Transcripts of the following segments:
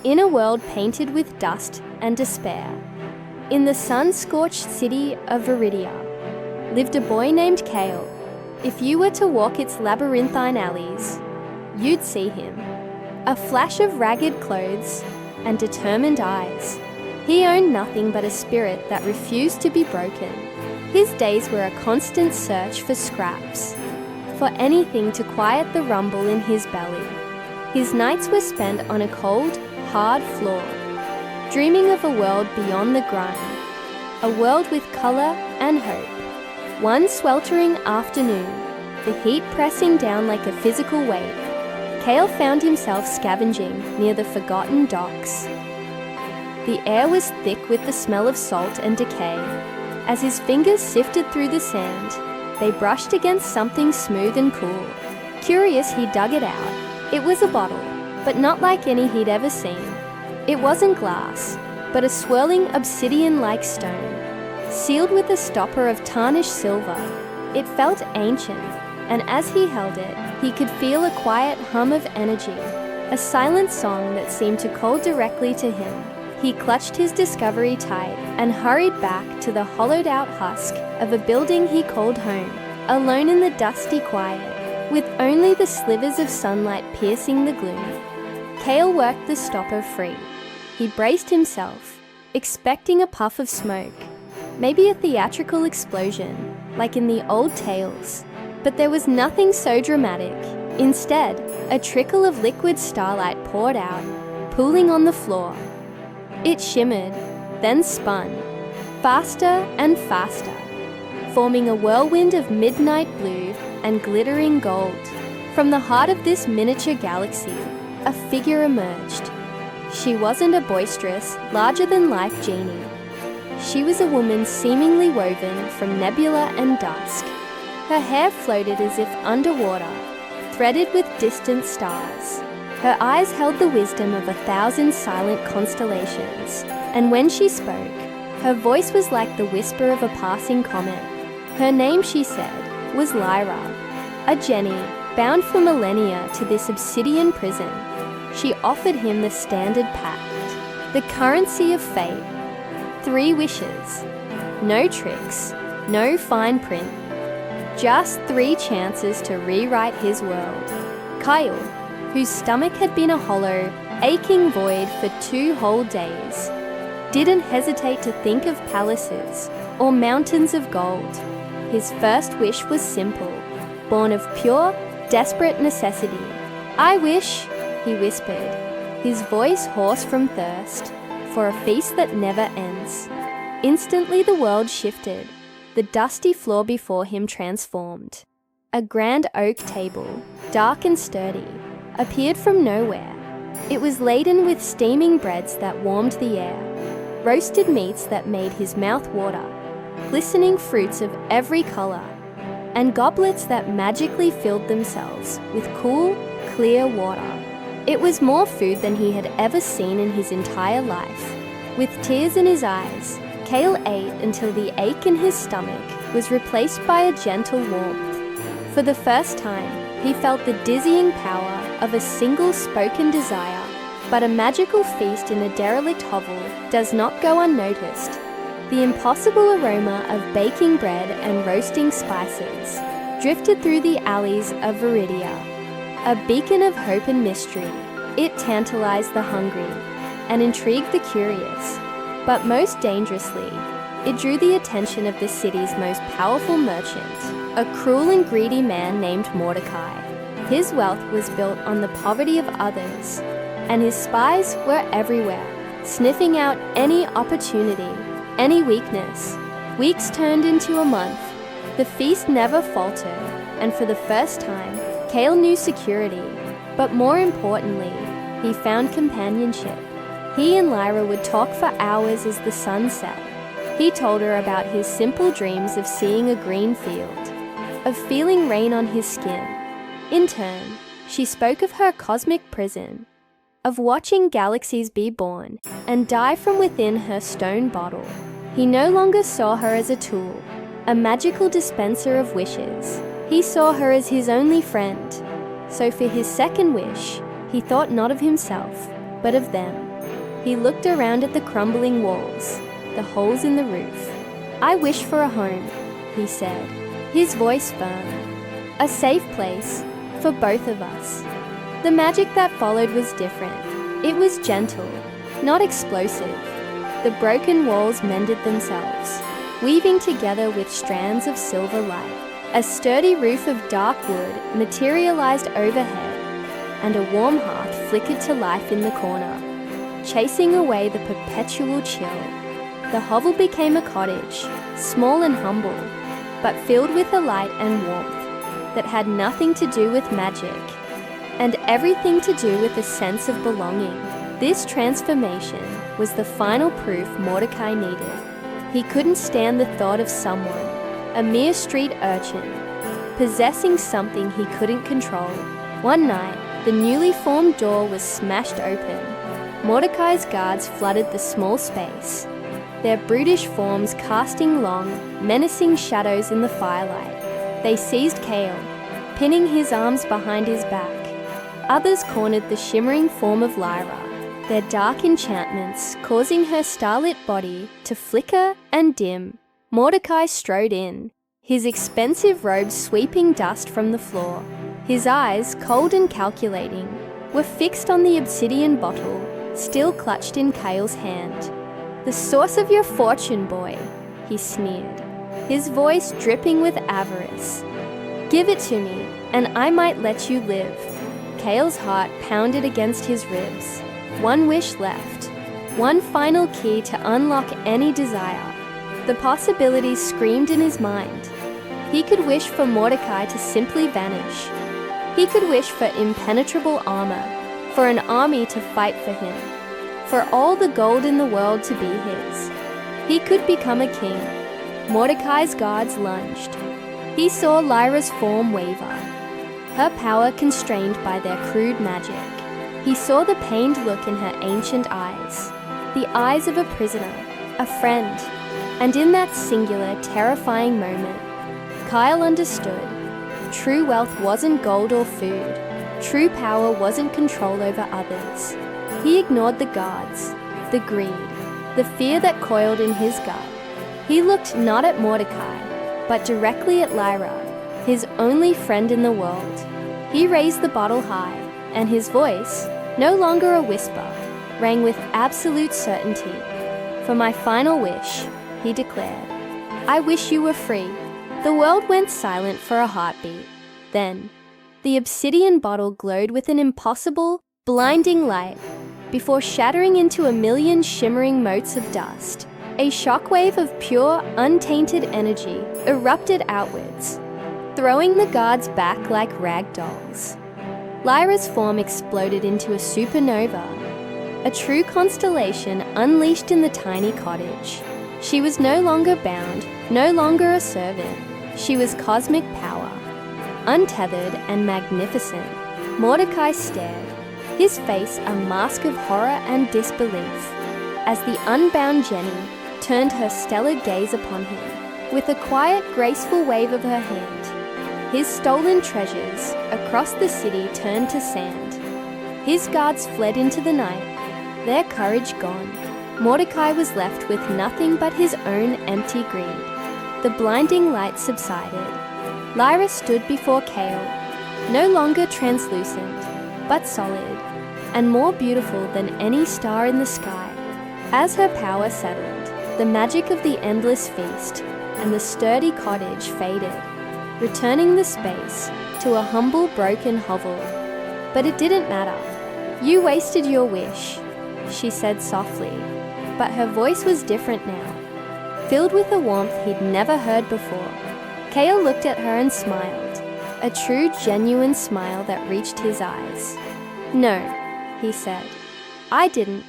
In a world painted with dust and despair, in the sun-scorched city of Viridia, lived a boy named Kale. If you were to walk its labyrinthine alleys, you'd see him. A flash of ragged clothes and determined eyes. He owned nothing but a spirit that refused to be broken. His days were a constant search for scraps, for anything to quiet the rumble in his belly. His nights were spent on a cold, hard floor, dreaming of a world beyond the grind, a world with colour and hope. One sweltering afternoon, the heat pressing down like a physical weight, Kale found himself scavenging near the forgotten docks. The air was thick with the smell of salt and decay. As his fingers sifted through the sand, they brushed against something smooth and cool. Curious, he dug it out. It was a bottle, but not like any he'd ever seen. It wasn't glass, but a swirling obsidian-like stone, sealed with a stopper of tarnished silver. It felt ancient, and as he held it, he could feel a quiet hum of energy, a silent song that seemed to call directly to him. He clutched his discovery tight and hurried back to the hollowed-out husk of a building he called home, alone in the dusty quiet, with only the slivers of sunlight piercing the gloom. Kale worked the stopper free. He braced himself, expecting a puff of smoke, maybe a theatrical explosion, like in the old tales. But there was nothing so dramatic. Instead, a trickle of liquid starlight poured out, pooling on the floor. It shimmered, then spun, faster and faster, forming a whirlwind of midnight blue and glittering gold. From the heart of this miniature galaxy, a figure emerged. She wasn't a boisterous, larger-than-life Genie. She was a woman seemingly woven from nebula and dusk. Her hair floated as if underwater, threaded with distant stars. Her eyes held the wisdom of 1,000 silent constellations, and when she spoke, her voice was like the whisper of a passing comet. Her name, she said, was Lyra, a Gennie, bound for millennia to this obsidian prison. She offered him the standard pact, the currency of fate. 3 wishes, no tricks, no fine print, just 3 chances to rewrite his world. Kyle, whose stomach had been a hollow, aching void for 2 whole days, didn't hesitate to think of palaces or mountains of gold. His first wish was simple, born of pure, desperate necessity. "I wish," he whispered, his voice hoarse from thirst, "for a feast that never ends." Instantly the world shifted. The dusty floor before him transformed. A grand oak table, dark and sturdy, appeared from nowhere. It was laden with steaming breads that warmed the air, roasted meats that made his mouth water, glistening fruits of every colour, and goblets that magically filled themselves with cool, clear water. It was more food than he had ever seen in his entire life. With tears in his eyes, Kale ate until the ache in his stomach was replaced by a gentle warmth. For the first time, he felt the dizzying power of a single spoken desire. But a magical feast in a derelict hovel does not go unnoticed. The impossible aroma of baking bread and roasting spices drifted through the alleys of Viridia, a beacon of hope and mystery. It tantalized the hungry and intrigued the curious. But most dangerously, it drew the attention of the city's most powerful merchant, a cruel and greedy man named Mordecai. His wealth was built on the poverty of others, and his spies were everywhere, sniffing out any opportunity, any weakness. Weeks turned into a month. The feast never faltered, and for the first time, Kale knew security. But more importantly, he found companionship. He and Lyra would talk for hours as the sun set. He told her about his simple dreams of seeing a green field, of feeling rain on his skin. In turn, she spoke of her cosmic prison, of watching galaxies be born and die from within her stone bottle. He no longer saw her as a tool, a magical dispenser of wishes. He saw her as his only friend. So for his second wish, he thought not of himself, but of them. He looked around at the crumbling walls, the holes in the roof. "I wish for a home," he said, his voice firm. "A safe place for both of us." The magic that followed was different. It was gentle, not explosive. The broken walls mended themselves, weaving together with strands of silver light. A sturdy roof of dark wood materialized overhead, and a warm hearth flickered to life in the corner, chasing away the perpetual chill. The hovel became a cottage, small and humble, but filled with a light and warmth that had nothing to do with magic, and everything to do with a sense of belonging. This transformation was the final proof Mordecai needed. He couldn't stand the thought of someone, a mere street urchin, possessing something he couldn't control. One night, the newly formed door was smashed open. Mordecai's guards flooded the small space, their brutish forms casting long, menacing shadows in the firelight. They seized Cale, pinning his arms behind his back. Others cornered the shimmering form of Lyra, their dark enchantments causing her starlit body to flicker and dim. Mordecai strode in, his expensive robes sweeping dust from the floor. His eyes, cold and calculating, were fixed on the obsidian bottle, still clutched in Cale's hand. "The source of your fortune, boy," he sneered, his voice dripping with avarice. "Give it to me, and I might let you live." Cale's heart pounded against his ribs. One wish left, one final key to unlock any desire. The possibilities screamed in his mind. He could wish for Mordecai to simply vanish. He could wish for impenetrable armor, for an army to fight for him, for all the gold in the world to be his. He could become a king. Mordecai's guards lunged. He saw Lyra's form waver, her power constrained by their crude magic. He saw the pained look in her ancient eyes, the eyes of a prisoner, a friend, and in that singular, terrifying moment, Kyle understood. True wealth wasn't gold or food. True power wasn't control over others. He ignored the guards, the greed, the fear that coiled in his gut. He looked not at Mordecai, but directly at Lyra, his only friend in the world. He raised the bottle high, and his voice, no longer a whisper, rang with absolute certainty. "For my final wish," he declared, "I wish you were free." The world went silent for a heartbeat. Then, the obsidian bottle glowed with an impossible, blinding light, before shattering into a million shimmering motes of dust. A shockwave of pure, untainted energy erupted outwards, throwing the guards back like rag dolls. Lyra's form exploded into a supernova, a true constellation unleashed in the tiny cottage. She was no longer bound, no longer a servant. She was cosmic power, untethered and magnificent. Mordecai stared, his face a mask of horror and disbelief, as the unbound Gennie turned her stellar gaze upon him. With a quiet, graceful wave of her hand, his stolen treasures across the city turned to sand. His guards fled into the night, their courage gone. Mordecai was left with nothing but his own empty greed. The blinding light subsided. Lyra stood before Cale, no longer translucent, but solid, and more beautiful than any star in the sky. As her power settled, the magic of the endless feast and the sturdy cottage faded, returning the space to a humble, broken hovel. But it didn't matter. "You wasted your wish," she said softly, but her voice was different now, filled with a warmth he'd never heard before. Cale looked at her and smiled, a true, genuine smile that reached his eyes. "No," he said, "I didn't."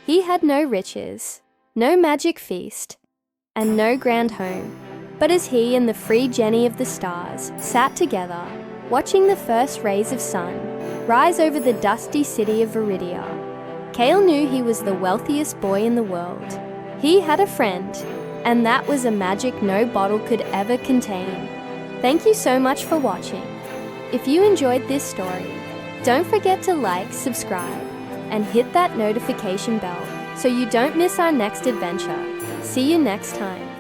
He had no riches, no magic feast, and no grand home. But as he and the free Gennie of the stars sat together, watching the first rays of sun rise over the dusty city of Viridia, Cale knew he was the wealthiest boy in the world. He had a friend, and that was a magic no bottle could ever contain. Thank you so much for watching. If you enjoyed this story, don't forget to like, subscribe, and hit that notification bell so you don't miss our next adventure. See you next time.